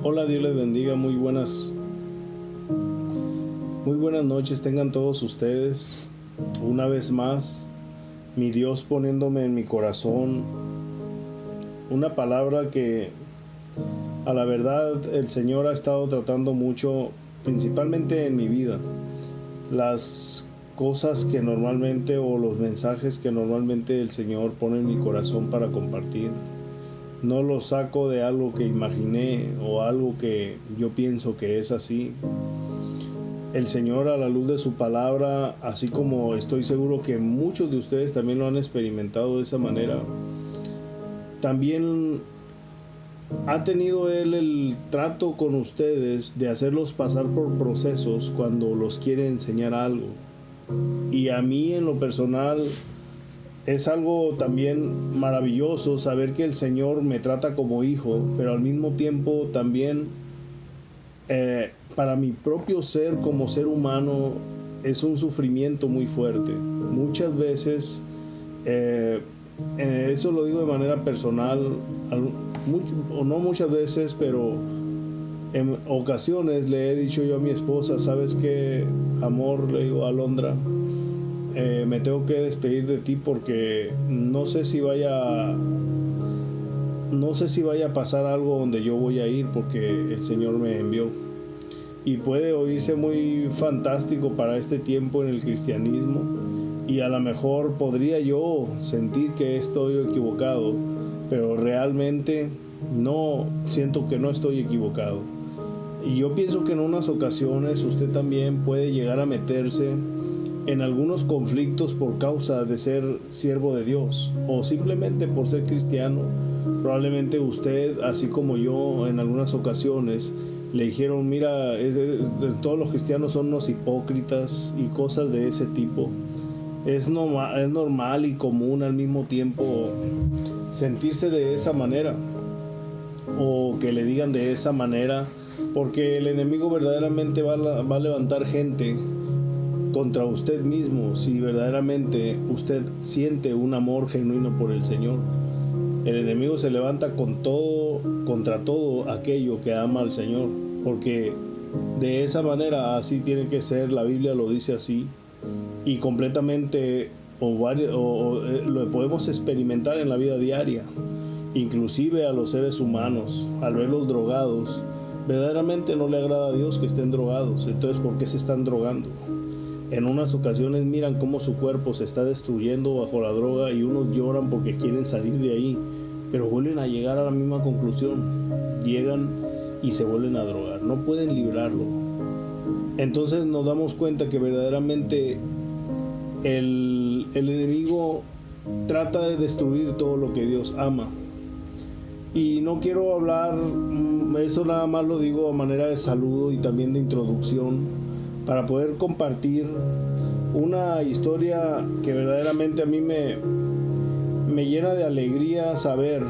Hola, Dios les bendiga, muy buenas noches tengan todos ustedes. Una vez más, mi Dios poniéndome en mi corazón una palabra que a la verdad el Señor ha estado tratando mucho, principalmente en mi vida. Las cosas que normalmente o los mensajes que normalmente el Señor pone en mi corazón para compartir, no los saco de algo que imaginé o algo que yo pienso que es así. El Señor, a la luz de su palabra, así como estoy seguro que muchos de ustedes también lo han experimentado de esa manera, también ha tenido Él el trato con ustedes de hacerlos pasar por procesos cuando los quiere enseñar algo. Y a mí, en lo personal, es algo también maravilloso saber que el Señor me trata como hijo, pero al mismo tiempo también para mi propio ser como ser humano es un sufrimiento muy fuerte. Muchas veces, eso lo digo de manera personal, o no muchas veces, pero en ocasiones le he dicho yo a mi esposa: ¿sabes qué, amor? Le digo: Alondra, me tengo que despedir de ti porque no sé si vaya a pasar algo donde yo voy a ir, porque el Señor me envió. Y puede oírse muy fantástico para este tiempo en el cristianismo, y a lo mejor podría yo sentir que estoy equivocado, pero realmente no siento que no estoy equivocado. Y yo pienso que en unas ocasiones usted también puede llegar a meterse en algunos conflictos por causa de ser siervo de Dios o simplemente por ser cristiano. Probablemente usted, así como yo, en algunas ocasiones le dijeron: mira, todos los cristianos son unos hipócritas y cosas de ese tipo. Es normal y común al mismo tiempo sentirse de esa manera, o que le digan de esa manera, porque el enemigo verdaderamente va a levantar gente contra usted mismo si verdaderamente usted siente un amor genuino por el Señor. El enemigo se levanta contra todo aquello que ama al Señor, porque de esa manera así tiene que ser. La Biblia lo dice así, y completamente lo podemos experimentar en la vida diaria, inclusive a los seres humanos. Al verlos drogados, verdaderamente no le agrada a Dios que estén drogados. Entonces, ¿por qué se están drogando? En unas ocasiones miran cómo su cuerpo se está destruyendo bajo la droga, y unos lloran porque quieren salir de ahí, pero vuelven a llegar a la misma conclusión. Llegan y se vuelven a drogar, no pueden librarlo. Entonces nos damos cuenta que verdaderamente el enemigo trata de destruir todo lo que Dios ama. Y no quiero hablar, eso nada más lo digo a manera de saludo y también de introducción, para poder compartir una historia que verdaderamente a mí me llena de alegría saber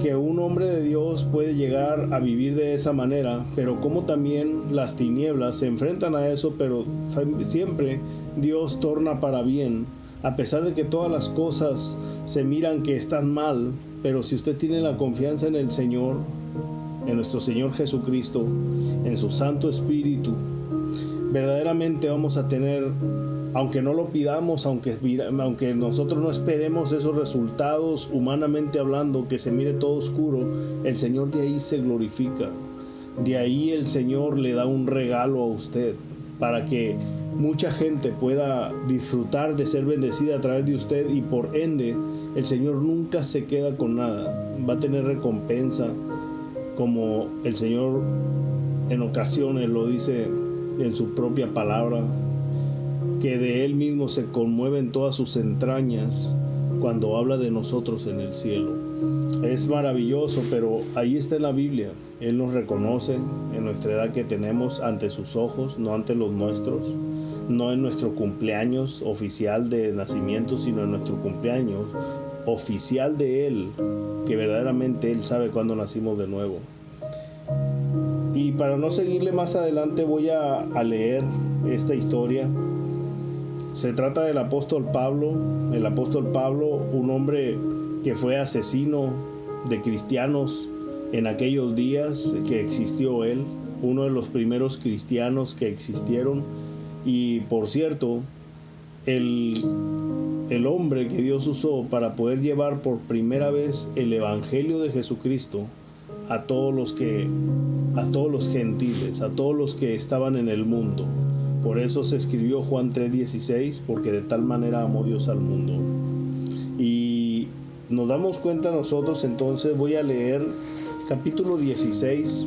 que un hombre de Dios puede llegar a vivir de esa manera, pero como también las tinieblas se enfrentan a eso, pero siempre Dios torna para bien, a pesar de que todas las cosas se miran que están mal. Pero si usted tiene la confianza en el Señor, en nuestro Señor Jesucristo, en su Santo Espíritu, verdaderamente vamos a tener, aunque no lo pidamos, aunque nosotros no esperemos esos resultados humanamente hablando, que se mire todo oscuro, el Señor de ahí se glorifica. De ahí el Señor le da un regalo a usted para que mucha gente pueda disfrutar de ser bendecida a través de usted, y por ende el Señor nunca se queda con nada. Va a tener recompensa, como el Señor en ocasiones lo dice en su propia palabra, que de Él mismo se conmueven todas sus entrañas cuando habla de nosotros en el cielo. Es maravilloso, pero ahí está en la Biblia. Él nos reconoce en nuestra edad que tenemos ante sus ojos, no ante los nuestros. No en nuestro cumpleaños oficial de nacimiento, sino en nuestro cumpleaños oficial de Él, que verdaderamente Él sabe cuándo nacimos de nuevo. Y para no seguirle más adelante, voy a leer esta historia. Se trata del apóstol Pablo. Un hombre que fue asesino de cristianos en aquellos días que existió él, uno de los primeros cristianos que existieron. Y por cierto, el hombre que Dios usó para poder llevar por primera vez el evangelio de Jesucristo a todos los gentiles, a todos los que estaban en el mundo. Por eso se escribió Juan 3:16, porque de tal manera amó Dios al mundo. Y nos damos cuenta nosotros, entonces voy a leer capítulo 16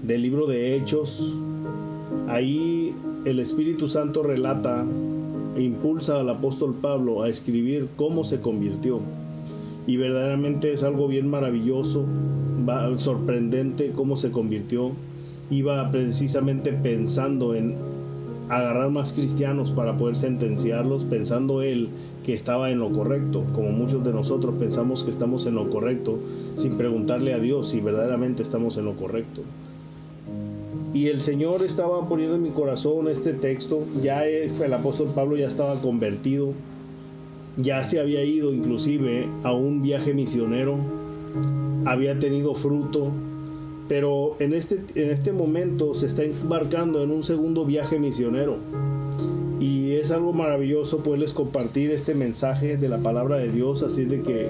del libro de Hechos. Ahí el Espíritu Santo relata e impulsa al apóstol Pablo a escribir cómo se convirtió. Y verdaderamente es algo bien maravilloso, sorprendente cómo se convirtió. Iba precisamente pensando en agarrar más cristianos para poder sentenciarlos, pensando él que estaba en lo correcto, como muchos de nosotros pensamos que estamos en lo correcto, sin preguntarle a Dios si verdaderamente estamos en lo correcto. Y el Señor estaba poniendo en mi corazón este texto. Ya el apóstol Pablo ya estaba convertido, ya se había ido inclusive a un viaje misionero, había tenido fruto, pero en este momento se está embarcando en un segundo viaje misionero. Y es algo maravilloso poderles compartir este mensaje de la palabra de Dios, así de que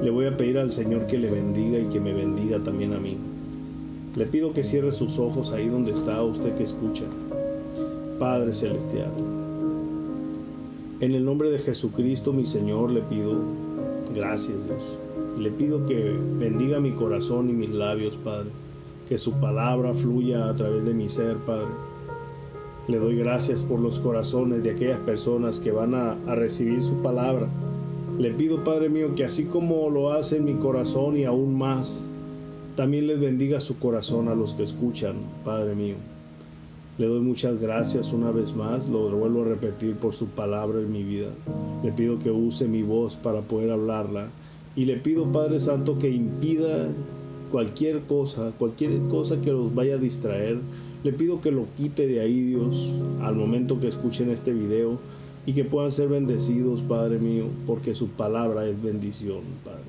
le voy a pedir al Señor que le bendiga y que me bendiga también a mí. Le pido que cierre sus ojos ahí donde está usted que escucha. Padre Celestial, en el nombre de Jesucristo, mi Señor, le pido, gracias Dios, le pido que bendiga mi corazón y mis labios, Padre, que su palabra fluya a través de mi ser, Padre. Le doy gracias por los corazones de aquellas personas que van a recibir su palabra. Le pido, Padre mío, que así como lo hace en mi corazón y aún más, también les bendiga su corazón a los que escuchan, Padre mío. Le doy muchas gracias una vez más, lo vuelvo a repetir, por su palabra en mi vida. Le pido que use mi voz para poder hablarla. Y le pido, Padre Santo, que impida cualquier cosa que los vaya a distraer. Le pido que lo quite de ahí, Dios, al momento que escuchen este video, y que puedan ser bendecidos, Padre mío, porque su palabra es bendición, Padre.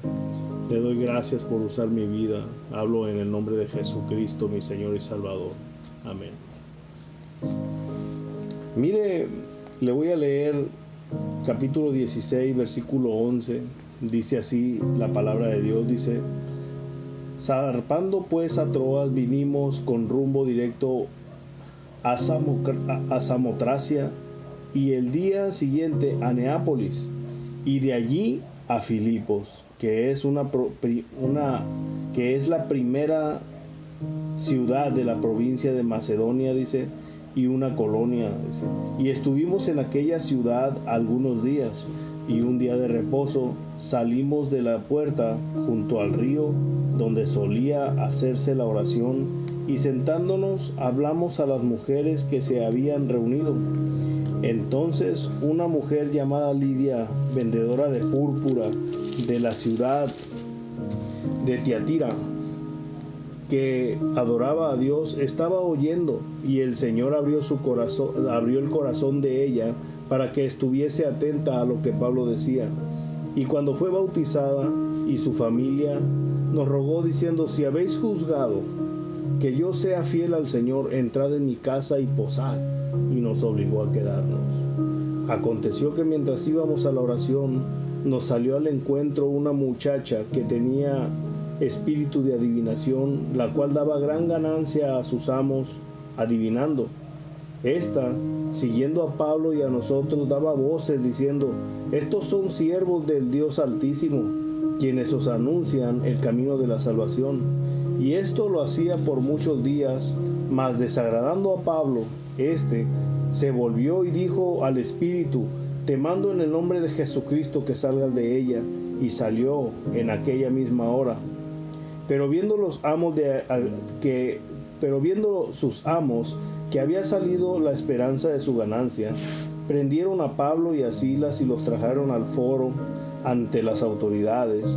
Le doy gracias por usar mi vida. Hablo en el nombre de Jesucristo, mi Señor y Salvador. Amén. Mire, le voy a leer capítulo 16, versículo 11. Dice así la palabra de Dios, dice: zarpando pues a Troas, vinimos con rumbo directo a Samotracia, y el día siguiente a Neápolis, y de allí a Filipos, que es la primera ciudad de la provincia de Macedonia, dice, y una colonia, dice. Y estuvimos en aquella ciudad algunos días, y un día de reposo salimos de la puerta junto al río donde solía hacerse la oración, y sentándonos hablamos a las mujeres que se habían reunido. Entonces una mujer llamada Lidia, vendedora de púrpura de la ciudad de Tiatira, que adoraba a Dios, estaba oyendo, y el Señor abrió el corazón de ella para que estuviese atenta a lo que Pablo decía. Y cuando fue bautizada y su familia, nos rogó diciendo: si habéis juzgado que yo sea fiel al Señor, entrad en mi casa y posad. Y nos obligó a quedarnos. Aconteció que mientras íbamos a la oración, nos salió al encuentro una muchacha que tenía espíritu de adivinación, la cual daba gran ganancia a sus amos adivinando. Esta, siguiendo a Pablo y a nosotros, daba voces diciendo: estos son siervos del Dios Altísimo, quienes os anuncian el camino de la salvación. Y esto lo hacía por muchos días, mas desagradando a Pablo, se volvió y dijo al espíritu: te mando en el nombre de Jesucristo que salgas de ella. Y salió en aquella misma hora. Pero viendo sus amos que había salido la esperanza de su ganancia, prendieron a Pablo y a Silas y los trajeron al foro ante las autoridades,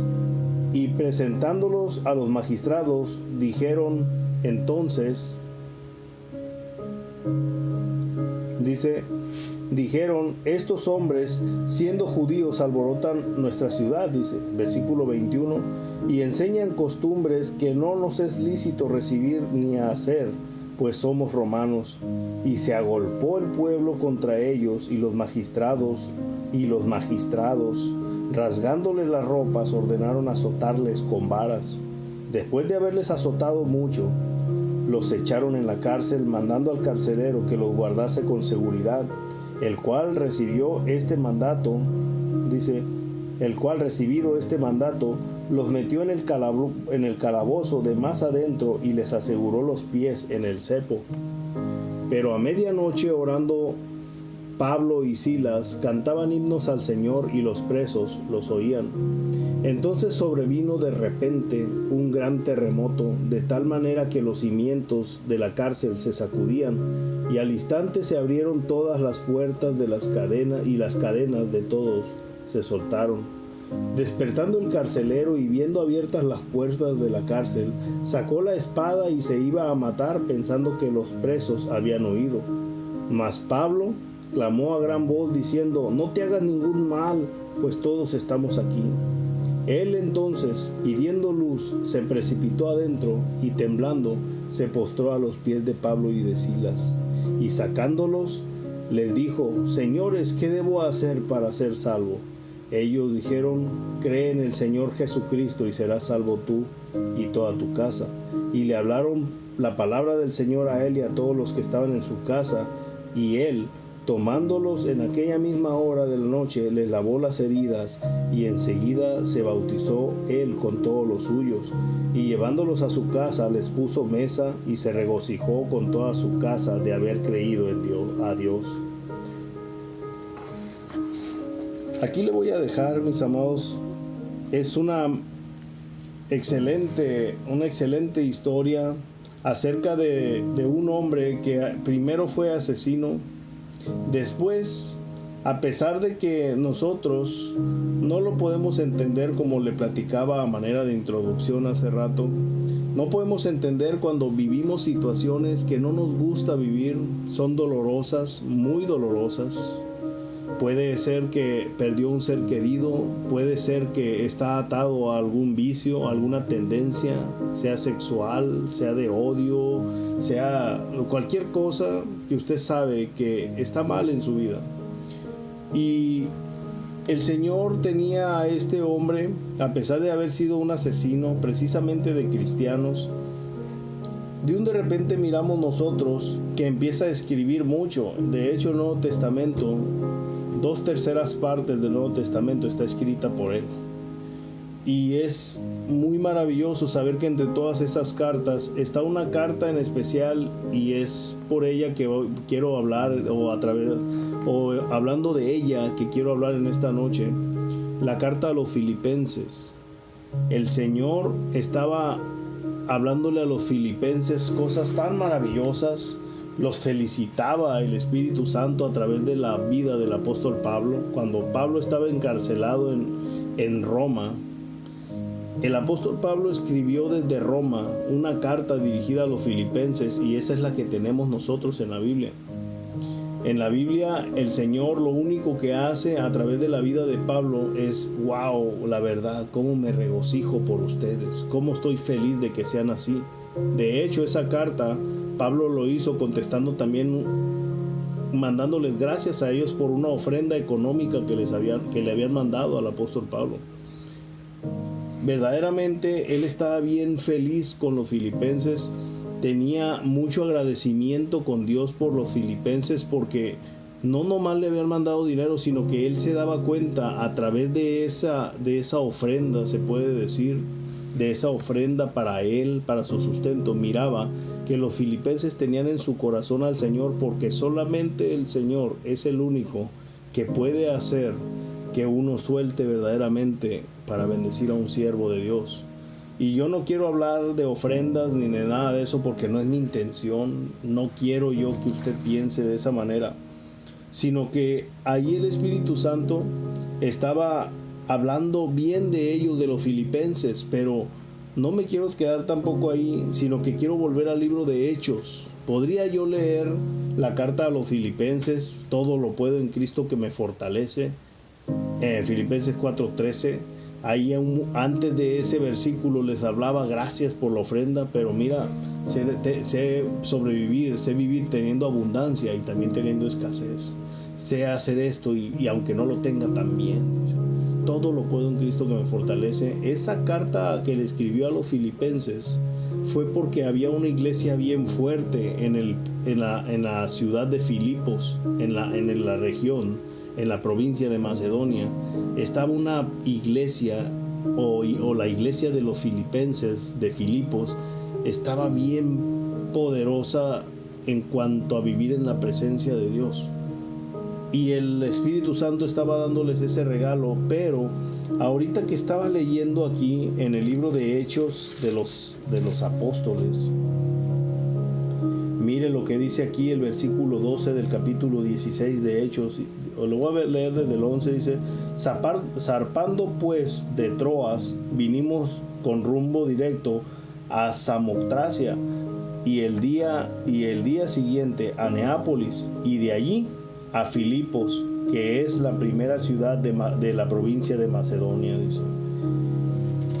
y presentándolos a los magistrados, dijeron entonces, estos hombres, siendo judíos, alborotan nuestra ciudad, dice, versículo 21, y enseñan costumbres que no nos es lícito recibir ni hacer, pues somos romanos. Y se agolpó el pueblo contra ellos, y los magistrados, rasgándoles las ropas, ordenaron azotarles con varas. Después de haberles azotado mucho, los echaron en la cárcel, mandando al carcelero que los guardase con seguridad, el cual recibido este mandato, los metió en el calabozo de más adentro y les aseguró los pies en el cepo. Pero a medianoche, orando Pablo y Silas, cantaban himnos al Señor, y los presos los oían. Entonces sobrevino de repente un gran terremoto, de tal manera que los cimientos de la cárcel se sacudían, y al instante se abrieron todas las puertas de las cadenas, y las cadenas de todos se soltaron. Despertando el carcelero y viendo abiertas las puertas de la cárcel, sacó la espada y se iba a matar, pensando que los presos habían huido. Mas Pablo clamó a gran voz diciendo: no te hagas ningún mal, pues todos estamos aquí. Él entonces, pidiendo luz, se precipitó adentro y temblando se postró a los pies de Pablo y de Silas, y sacándolos les dijo: señores, ¿qué debo hacer para ser salvo? Ellos dijeron: cree en el Señor Jesucristo y serás salvo tú y toda tu casa. Y le hablaron la palabra del Señor a él y a todos los que estaban en su casa, y él, tomándolos en aquella misma hora de la noche, les lavó las heridas, y enseguida se bautizó él con todos los suyos, y llevándolos a su casa les puso mesa, y se regocijó con toda su casa de haber creído en Dios. Aquí le voy a dejar, mis amados, es una excelente historia acerca de un hombre que primero fue asesino. Después, a pesar de que nosotros no lo podemos entender, como le platicaba a manera de introducción hace rato, no podemos entender cuando vivimos situaciones que no nos gusta vivir, son dolorosas, muy dolorosas. Puede ser que perdió un ser querido, puede ser que está atado a algún vicio, a alguna tendencia, sea sexual, sea de odio, sea cualquier cosa que usted sabe que está mal en su vida. Y el Señor tenía a este hombre, a pesar de haber sido un asesino precisamente de cristianos. De repente miramos nosotros que empieza a escribir mucho. De hecho, el Nuevo Testamento, 2/3 partes del Nuevo Testamento está escrita por él. Y es muy maravilloso saber que entre todas esas cartas está una carta en especial, y es por ella que quiero hablar, o hablando de ella que quiero hablar en esta noche. La carta a los Filipenses. El Señor estaba hablándole a los filipenses cosas tan maravillosas. Los felicitaba el Espíritu Santo a través de la vida del apóstol Pablo. Cuando Pablo estaba encarcelado en Roma, el apóstol Pablo escribió desde Roma una carta dirigida a los filipenses, y esa es la que tenemos nosotros en la Biblia. En la Biblia, el Señor lo único que hace a través de la vida de Pablo es: wow, la verdad, cómo me regocijo por ustedes, cómo estoy feliz de que sean así. De hecho, esa carta Pablo lo hizo contestando también, mandándoles gracias a ellos por una ofrenda económica que le habían mandado al apóstol Pablo. Verdaderamente él estaba bien feliz con los filipenses. Tenía mucho agradecimiento con Dios por los filipenses, porque no nomás le habían mandado dinero, sino que él se daba cuenta a través de esa ofrenda, se puede decir, de esa ofrenda para él, para su sustento. Miraba que los filipenses tenían en su corazón al Señor, porque solamente el Señor es el único que puede hacer que uno suelte verdaderamente para bendecir a un siervo de Dios. Y yo no quiero hablar de ofrendas ni de nada de eso, porque no es mi intención. No quiero yo que usted piense de esa manera, sino que ahí el Espíritu Santo estaba hablando bien de ellos, de los filipenses. Pero no me quiero quedar tampoco ahí, sino que quiero volver al libro de Hechos. Podría yo leer la carta a los filipenses: todo lo puedo en Cristo que me fortalece, Filipenses 4:13. Ahí antes de ese versículo les hablaba gracias por la ofrenda, pero mira, sé sobrevivir, sé vivir teniendo abundancia y también teniendo escasez. Sé hacer esto y aunque no lo tenga también. Todo lo puedo en Cristo que me fortalece. Esa carta que le escribió a los filipenses fue porque había una iglesia bien fuerte en la ciudad de Filipos, en la región, en la provincia de Macedonia. Estaba una iglesia o la iglesia de los filipenses de Filipos estaba bien poderosa en cuanto a vivir en la presencia de Dios, y el Espíritu Santo estaba dándoles ese regalo. Pero ahorita que estaba leyendo aquí en el libro de Hechos de los Apóstoles, mire lo que dice aquí el versículo 12 del capítulo 16 de Hechos. Lo voy a leer desde el 11. Dice: zarpando pues de Troas, vinimos con rumbo directo a Samotracia, y el día siguiente a Neápolis, y de allí a Filipos, que es la primera ciudad de la provincia de Macedonia, dice.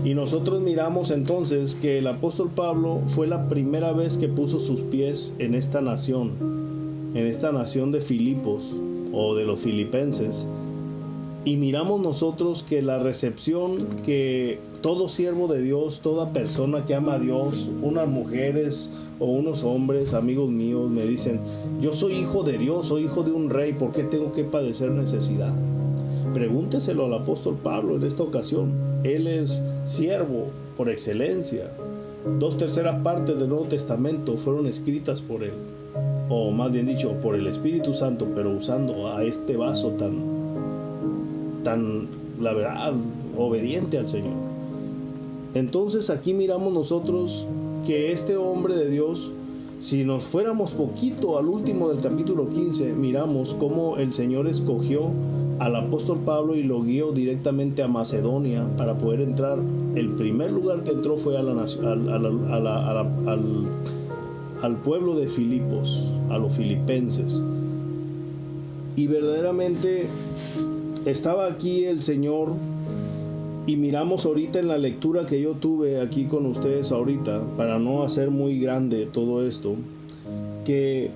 Y nosotros miramos entonces que el apóstol Pablo fue la primera vez que puso sus pies en esta nación de Filipos o de los filipenses. Y miramos nosotros que la recepción que todo siervo de Dios, toda persona que ama a Dios, unas mujeres o unos hombres, amigos míos, me dicen: yo soy hijo de Dios, soy hijo de un rey, ¿por qué tengo que padecer necesidad? Pregúnteselo al apóstol Pablo en esta ocasión. Él es siervo por excelencia. 2/3 partes del Nuevo Testamento fueron escritas por él, o más bien dicho, por el Espíritu Santo, pero usando a este vaso tan, la verdad, obediente al Señor. Entonces aquí miramos nosotros que este hombre de Dios, si nos fuéramos poquito al último del capítulo 15, miramos cómo el Señor escogió al apóstol Pablo y lo guió directamente a Macedonia para poder entrar. El primer lugar que entró fue al pueblo de Filipos, a los filipenses. Y verdaderamente estaba aquí el Señor. Y miramos ahorita en la lectura que yo tuve aquí con ustedes ahorita, para no hacer muy grande todo esto, que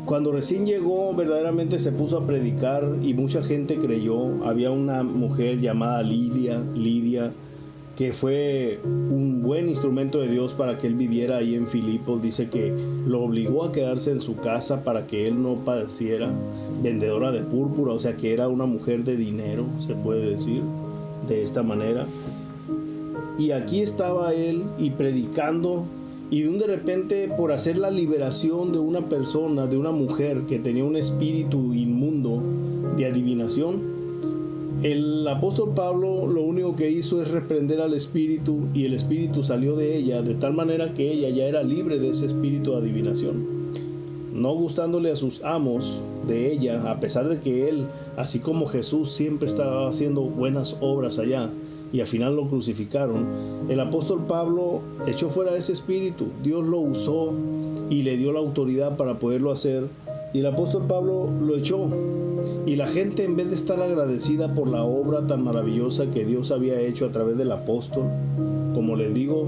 cuando recién llegó verdaderamente se puso a predicar y mucha gente creyó. Había una mujer llamada Lidia, que fue un buen instrumento de Dios para que él viviera ahí en Filipos. Dice que lo obligó a quedarse en su casa para que él no padeciera. Vendedora de púrpura, o sea que era una mujer de dinero, se puede decir de esta manera. Y aquí estaba él y predicando, y de repente, por hacer la liberación de una persona, de una mujer que tenía un espíritu inmundo de adivinación, el apóstol Pablo lo único que hizo es reprender al espíritu, y el espíritu salió de ella, de tal manera que ella ya era libre de ese espíritu de adivinación, no gustándole a sus amos de ella, a pesar de que él, así como Jesús, siempre estaba haciendo buenas obras allá, y al final lo crucificaron. El apóstol Pablo echó fuera ese espíritu. Dios lo usó y le dio la autoridad para poderlo hacer, y el apóstol Pablo lo echó. Y la gente, en vez de estar agradecida por la obra tan maravillosa que Dios había hecho a través del apóstol, como les digo,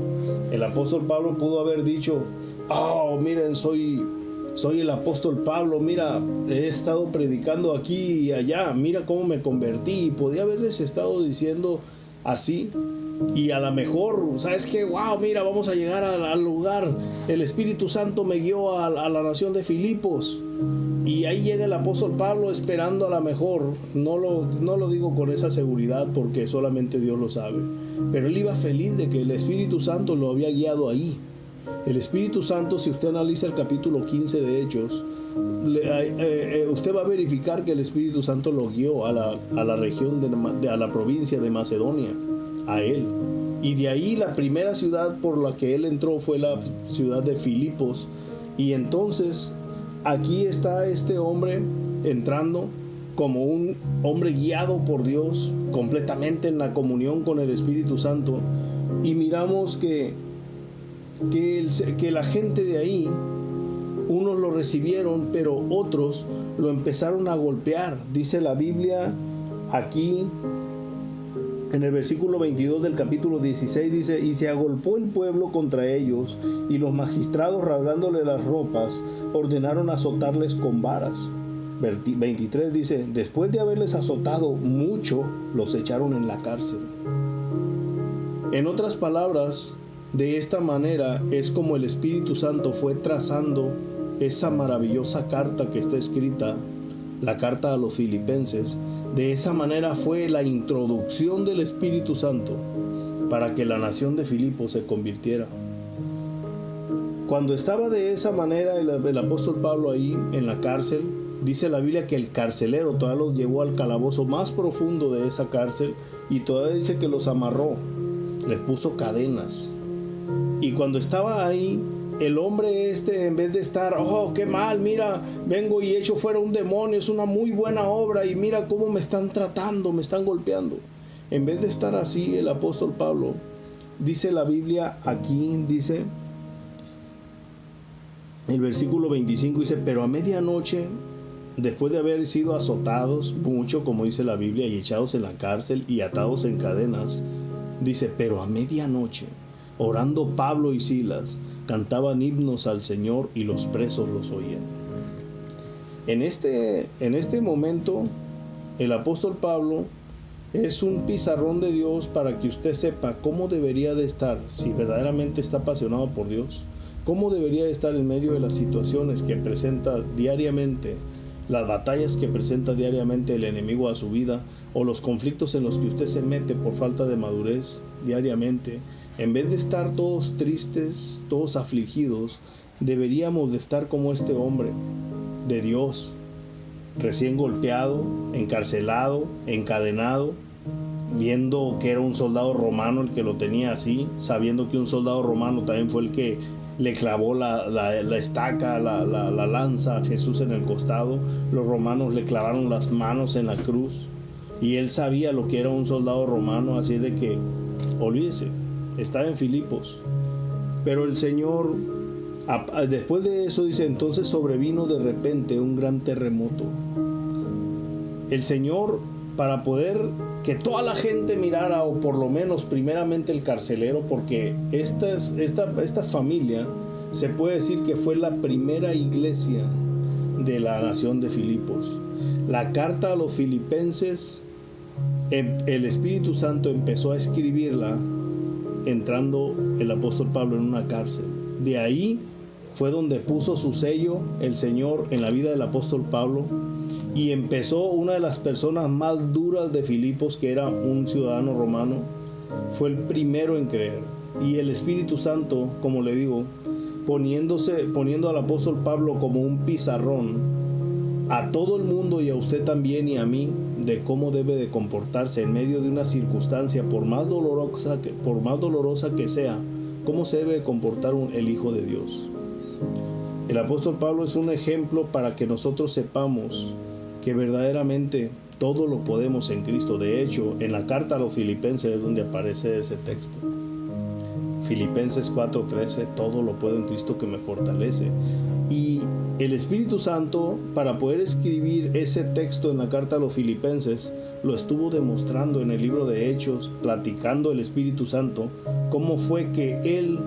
el apóstol Pablo pudo haber dicho: oh, miren, soy el apóstol Pablo, mira, he estado predicando aquí y allá, mira cómo me convertí. Y podía haberles estado diciendo así, y a lo mejor, ¿sabes qué? Wow, mira, vamos a llegar al lugar, el Espíritu Santo me guió a la nación de Filipos, y ahí llega el apóstol Pablo esperando a lo mejor, no lo digo con esa seguridad porque solamente Dios lo sabe, pero él iba feliz de que el Espíritu Santo lo había guiado ahí. El Espíritu Santo, si usted analiza el capítulo 15 de Hechos, usted va a verificar que el Espíritu Santo lo guió a la región, a la provincia de Macedonia, a él. Y de ahí la primera ciudad por la que él entró fue la ciudad de Filipos. Y entonces aquí está este hombre entrando como un hombre guiado por Dios, completamente en la comunión con el Espíritu Santo. Y miramos que la gente de ahí, unos lo recibieron, pero otros lo empezaron a golpear. Dice la Biblia aquí En el versículo 22 del capítulo 16 dice: y se agolpó el pueblo contra ellos, y los magistrados, rasgándole las ropas, ordenaron azotarles con varas. 23 dice: después de haberles azotado mucho, los echaron en la cárcel. En otras palabras, de esta manera es como el Espíritu Santo fue trazando esa maravillosa carta que está escrita, la carta a los Filipenses. De esa manera fue la introducción del Espíritu Santo para que la nación de Filipos se convirtiera. Cuando estaba de esa manera el apóstol Pablo ahí en la cárcel, dice la Biblia que el carcelero todavía los llevó al calabozo más profundo de esa cárcel, y todavía dice que los amarró, les puso cadenas. Y cuando estaba ahí, el hombre en vez de estar, oh, qué mal, mira, vengo y echo fuera un demonio, es una muy buena obra, y mira cómo me están tratando, me están golpeando. En vez de estar así, el apóstol Pablo, dice la Biblia aquí, dice, el versículo 25 dice: pero a medianoche, después de haber sido azotados mucho, como dice la Biblia, y echados en la cárcel y atados en cadenas, dice, pero a medianoche, orando Pablo y Silas, cantaban himnos al Señor, y los presos los oían. En este momento, el apóstol Pablo es un pizarrón de Dios para que usted sepa cómo debería de estar, si verdaderamente está apasionado por Dios, cómo debería de estar en medio de las situaciones que presenta diariamente, las batallas que presenta diariamente el enemigo a su vida, o los conflictos en los que usted se mete por falta de madurez diariamente. En vez de estar todos tristes, todos afligidos, deberíamos de estar como este hombre de Dios, recién golpeado, encarcelado, encadenado, viendo que era un soldado romano el que lo tenía así, sabiendo que un soldado romano también fue el que le clavó la estaca, la lanza a Jesús en el costado. Los romanos le clavaron las manos en la cruz, y él sabía lo que era un soldado romano, así de que, olvídese, estaba en Filipos. Pero el Señor, después de eso, dice, entonces sobrevino de repente un gran terremoto. El Señor, para poder que toda la gente mirara, o por lo menos primeramente el carcelero, porque esta familia se puede decir que fue la primera iglesia de la nación de Filipos. La carta a los filipenses, el Espíritu Santo empezó a escribirla entrando el apóstol Pablo en una cárcel. De ahí fue donde puso su sello el Señor en la vida del apóstol Pablo, y empezó una de las personas más duras de Filipos, que era un ciudadano romano. Fue el primero en creer, y el Espíritu Santo, como le digo, poniendo al apóstol Pablo como un pizarrón a todo el mundo, y a usted también y a mí, de cómo debe de comportarse en medio de una circunstancia, por más dolorosa que sea, cómo se debe de comportar el Hijo de Dios. El apóstol Pablo es un ejemplo para que nosotros sepamos que verdaderamente todo lo podemos en Cristo. De hecho, en la carta a los Filipenses es donde aparece ese texto. Filipenses 4:13, todo lo puedo en Cristo que me fortalece. Y el Espíritu Santo, para poder escribir ese texto en la carta a los Filipenses, lo estuvo demostrando en el libro de Hechos, platicando el Espíritu Santo cómo fue que él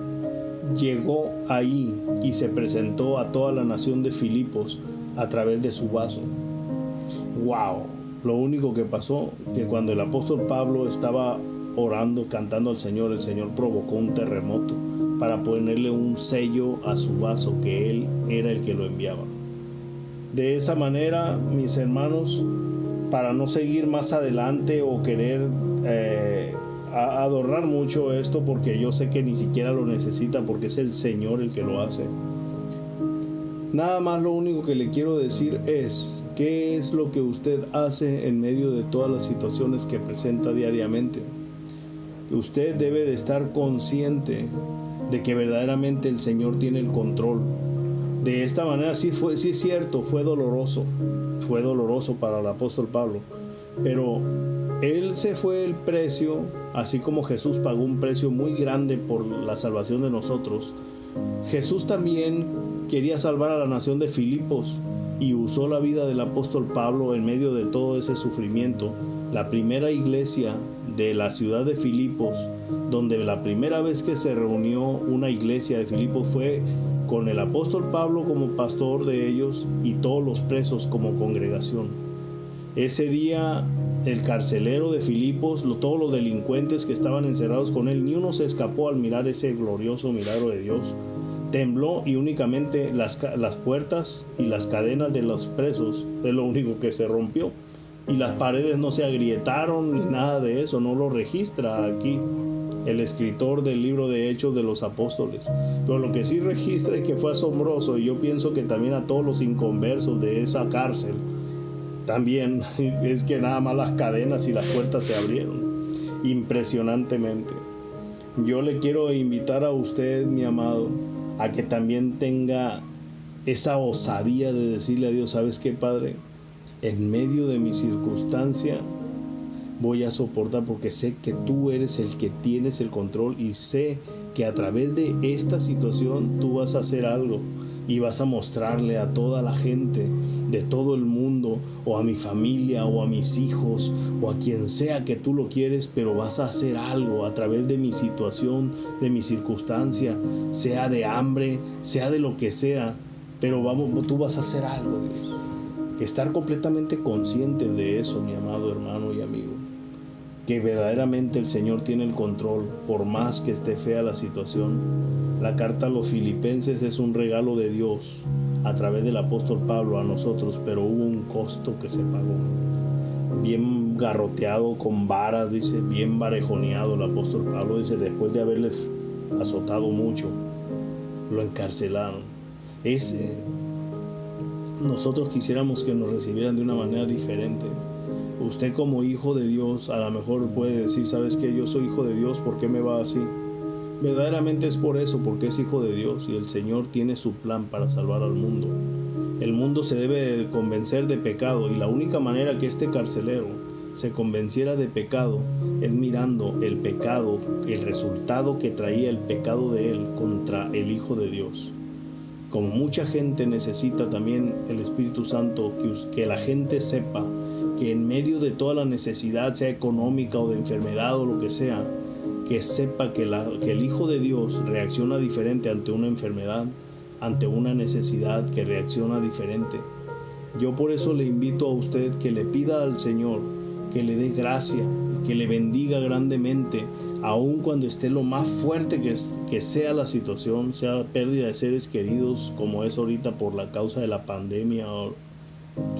llegó ahí y se presentó a toda la nación de Filipos a través de su vaso. ¡Wow! Lo único que pasó, que cuando el apóstol Pablo estaba orando, cantando al Señor, el Señor provocó un terremoto para ponerle un sello a su vaso, que él era el que lo enviaba. De esa manera, mis hermanos, para no seguir más adelante o querer adornar mucho esto, porque yo sé que ni siquiera lo necesita, porque es el Señor el que lo hace. Nada más lo único que le quiero decir es: ¿qué es lo que usted hace en medio de todas las situaciones que presenta diariamente? Usted debe de estar consciente de que verdaderamente el Señor tiene el control. De esta manera sí es cierto, fue doloroso para el apóstol Pablo, pero él se fue el precio, así como Jesús pagó un precio muy grande por la salvación de nosotros. Jesús también quería salvar a la nación de Filipos, y usó la vida del apóstol Pablo en medio de todo ese sufrimiento. La primera iglesia de la ciudad de Filipos, donde la primera vez que se reunió una iglesia de Filipos fue con el apóstol Pablo como pastor de ellos y todos los presos como congregación. Ese día el carcelero de Filipos, todos los delincuentes que estaban encerrados con él, ni uno se escapó al mirar ese glorioso milagro de Dios. Tembló y únicamente las puertas y las cadenas de los presos es lo único que se rompió. Y las paredes no se agrietaron ni nada de eso, no lo registra aquí el escritor del libro de Hechos de los Apóstoles. Pero lo que sí registra es que fue asombroso, y yo pienso que también a todos los inconversos de esa cárcel, también es que nada más las cadenas y las puertas se abrieron impresionantemente. Yo le quiero invitar a usted, mi amado, a que también tenga esa osadía de decirle a Dios: ¿sabes qué, Padre? En medio de mi circunstancia voy a soportar, porque sé que tú eres el que tienes el control, y sé que a través de esta situación tú vas a hacer algo y vas a mostrarle a toda la gente de todo el mundo, o a mi familia, o a mis hijos, o a quien sea que tú lo quieres, pero vas a hacer algo a través de mi situación, de mi circunstancia, sea de hambre, sea de lo que sea, pero tú vas a hacer algo, Dios. Estar completamente consciente de eso, mi amado hermano y amigo, que verdaderamente el Señor tiene el control, por más que esté fea la situación. La carta a los Filipenses es un regalo de Dios a través del apóstol Pablo a nosotros, pero hubo un costo que se pagó. Bien garroteado con varas, dice, bien barejoneado el apóstol Pablo, dice, después de haberles azotado mucho, lo encarcelaron. Nosotros quisiéramos que nos recibieran de una manera diferente. Usted como hijo de Dios a lo mejor puede decir: ¿sabes qué? Yo soy hijo de Dios, ¿por qué me va así? Verdaderamente es por eso, porque es hijo de Dios, y el Señor tiene su plan para salvar al mundo. El mundo se debe convencer de pecado, y la única manera que este carcelero se convenciera de pecado es mirando el pecado, el resultado que traía el pecado de él contra el Hijo de Dios. Como mucha gente necesita también el Espíritu Santo, que la gente sepa que en medio de toda la necesidad, sea económica o de enfermedad o lo que sea, que sepa que el Hijo de Dios reacciona diferente ante una enfermedad, ante una necesidad, que reacciona diferente. Yo por eso le invito a usted que le pida al Señor que le dé gracia, que le bendiga grandemente, aun cuando esté lo más fuerte que sea la situación, sea pérdida de seres queridos como es ahorita por la causa de la pandemia o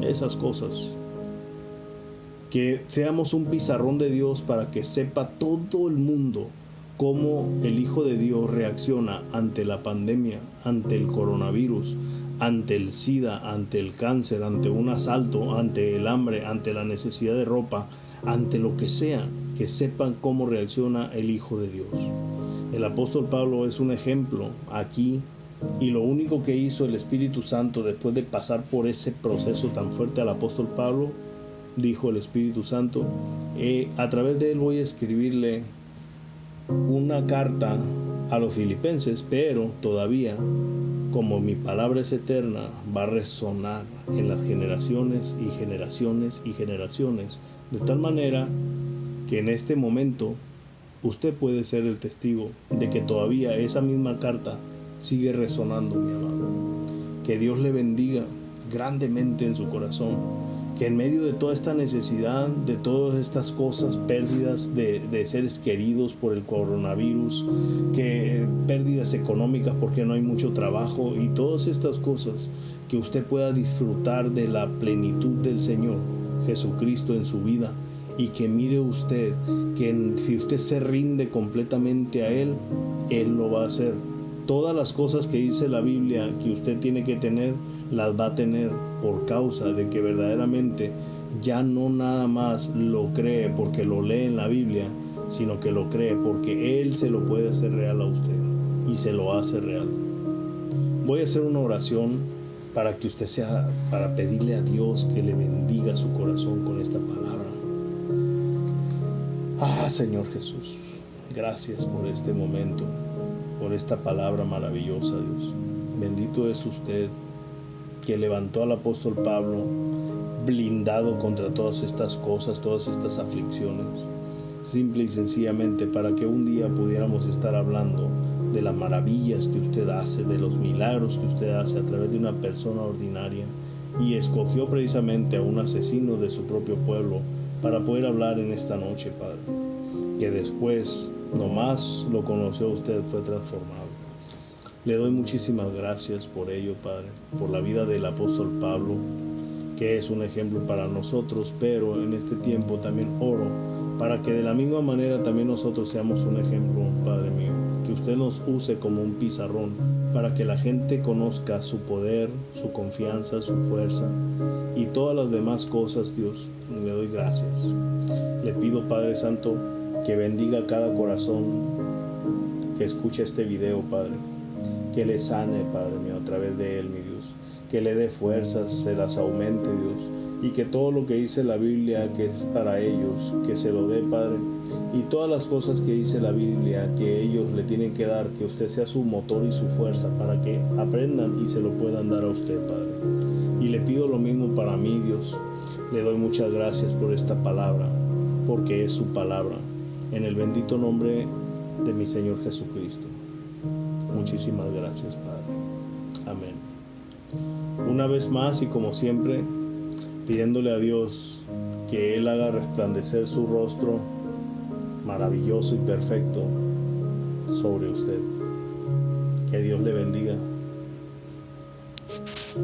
esas cosas. Que seamos un pizarrón de Dios para que sepa todo el mundo cómo el Hijo de Dios reacciona ante la pandemia, ante el coronavirus, ante el SIDA, ante el cáncer, ante un asalto, ante el hambre, ante la necesidad de ropa, ante lo que sea, que sepan cómo reacciona el Hijo de Dios. El apóstol Pablo es un ejemplo aquí, y lo único que hizo el Espíritu Santo después de pasar por ese proceso tan fuerte al apóstol Pablo, dijo el Espíritu Santo: a través de él voy a escribirle una carta a los filipenses, pero todavía, como mi palabra es eterna, va a resonar en las generaciones y generaciones y generaciones, de tal manera que en este momento usted puede ser el testigo de que todavía esa misma carta sigue resonando, mi amado. Que Dios le bendiga grandemente en su corazón, que en medio de toda esta necesidad, de todas estas cosas, pérdidas de seres queridos por el coronavirus, que pérdidas económicas porque no hay mucho trabajo y todas estas cosas, que usted pueda disfrutar de la plenitud del Señor Jesucristo en su vida, y que mire usted que si usted se rinde completamente a Él, Él lo va a hacer. Todas las cosas que dice la Biblia que usted tiene que tener, las va a tener por causa de que verdaderamente ya no nada más lo cree porque lo lee en la Biblia, sino que lo cree porque Él se lo puede hacer real a usted, y se lo hace real. Voy a hacer una oración para que usted para pedirle a Dios que le bendiga su corazón con esta palabra. Señor Jesús, gracias por este momento, por esta palabra maravillosa, Dios. Bendito es usted que levantó al apóstol Pablo blindado contra todas estas cosas, todas estas aflicciones. simple y sencillamente para que un día pudiéramos estar hablando de las maravillas que usted hace, de los milagros que usted hace a través de una persona ordinaria, y escogió precisamente a un asesino de su propio pueblo para poder hablar en esta noche, Padre, que después nomás lo conoció usted, fue transformado. Le doy muchísimas gracias por ello, Padre, por la vida del apóstol Pablo, que es un ejemplo para nosotros, pero en este tiempo también oro para que de la misma manera también nosotros seamos un ejemplo, Padre mío, que usted nos use como un pizarrón para que la gente conozca su poder, su confianza, su fuerza y todas las demás cosas. Dios, le doy gracias. Le pido, Padre Santo, que bendiga cada corazón que escuche este video, Padre, que le sane, Padre mío, a través de él, mi Dios, que le dé fuerzas, se las aumente, Dios, y que todo lo que dice la Biblia que es para ellos, que se lo dé, Padre, y todas las cosas que dice la Biblia que ellos le tienen que dar, que usted sea su motor y su fuerza para que aprendan y se lo puedan dar a usted, Padre. Y le pido lo mismo para mí, Dios. Le doy muchas gracias por esta palabra, porque es su palabra, en el bendito nombre de mi Señor Jesucristo. Muchísimas gracias, Padre. Amén. Una vez más y como siempre, pidiéndole a Dios que Él haga resplandecer su rostro maravilloso y perfecto sobre usted. Que Dios le bendiga.